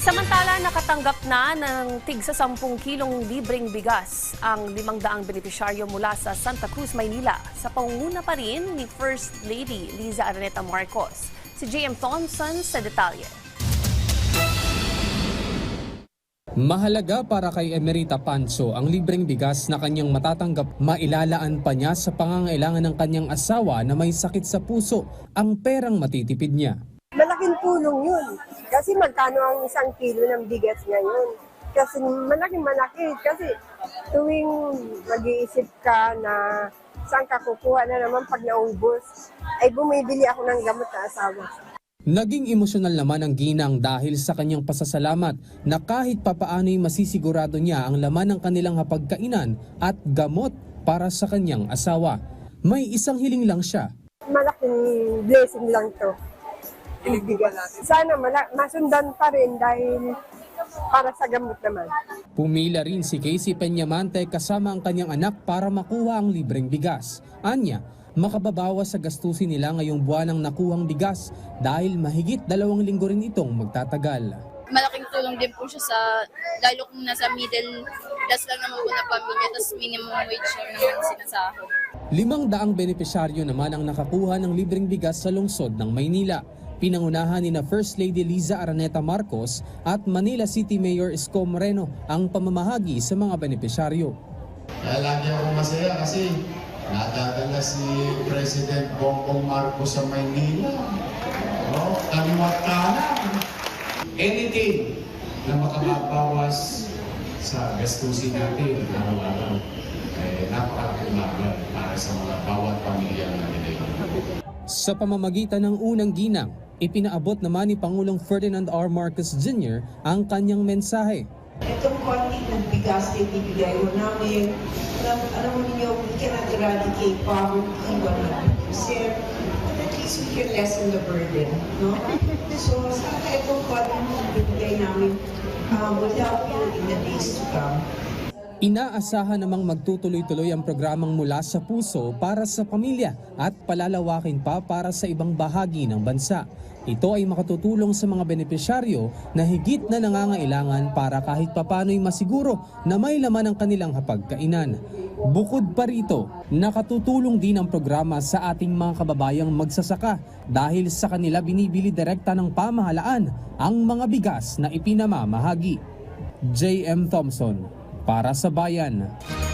Samantala, nakatanggap na ng tig sa 10 kilong libreng bigas ang 500 benepisyaryo mula sa Santa Cruz, Maynila sa pangunguna pa rin ni First Lady Liza Araneta Marcos. Si J.M. Thompson sa detalye. Mahalaga para kay Emerita Panso ang libreng bigas na kanyang matatanggap. Mailalaan pa niya sa pangangailangan ng kanyang asawa na may sakit sa puso ang perang matitipid niya. Malaking tulong yun. Kasi magkano ang 1 kilo ng bigas ngayon? Kasi malaki. Kasi tuwing mag-iisip ka na saan ka kukuha na naman pag naubos, ay bumibili ako ng gamot sa asawa. Naging emosyonal naman ang ginang dahil sa kanyang pasasalamat na kahit papaano'y masisigurado niya ang laman ng kanilang hapagkainan at gamot para sa kanyang asawa. May isang hiling lang siya. Malaking blessing lang to. Sana masundan pa rin dahil para sa gamot naman. Pumila rin si Casey Peñamante kasama ang kanyang anak para makuha ang libreng bigas. Anya, makababawas sa gastusin nila ngayong buwan ng nakuhang bigas dahil mahigit 2 linggo rin itong magtatagal. Malaking tulong din po siya sa, lalo kung nasa middle class lang naman po na pamilya, tapos minimum wage lang naman sinasahod. 500 benepisyaryo naman ang nakakuha ng libreng bigas sa lungsod ng Maynila. Pinangunahan ni na First Lady Liza Araneta Marcos at Manila City Mayor Isko Moreno ang pamamahagi sa mga benepisyaryo. Kaya lagi ako masaya kasi nadadala si President Bongbong Marcos sa Maynila. Kaliwat kanan. Anything na makababawas sa gastusin natin araw-araw, napakatulaga para sa mga bawat pamilya natin. Sa pamamagitan ng unang ginang, ipinaabot naman ni Pangulong Ferdinand R. Marcos Jr. ang kanyang mensahe. Itong konting ng bigas na ibibigay mo namin, alam mo ninyo, we cannot eradicate poverty 100%, but at least we can lessen the burden, no? So, sana itong konting ibibigay namin will help you in the days to come. Inaasahan namang magtutuloy-tuloy ang programang Mula sa Puso para sa pamilya at palalawakin pa para sa ibang bahagi ng bansa. Ito ay makatutulong sa mga benepisyaryo na higit na nangangailangan para kahit papano'y masiguro na may laman ang kanilang hapagkainan. Bukod pa rito, nakatutulong din ang programa sa ating mga kababayang magsasaka dahil sa kanila binibili direkta ng pamahalaan ang mga bigas na ipinamamahagi. J.M. Thompson, para sa Bayan.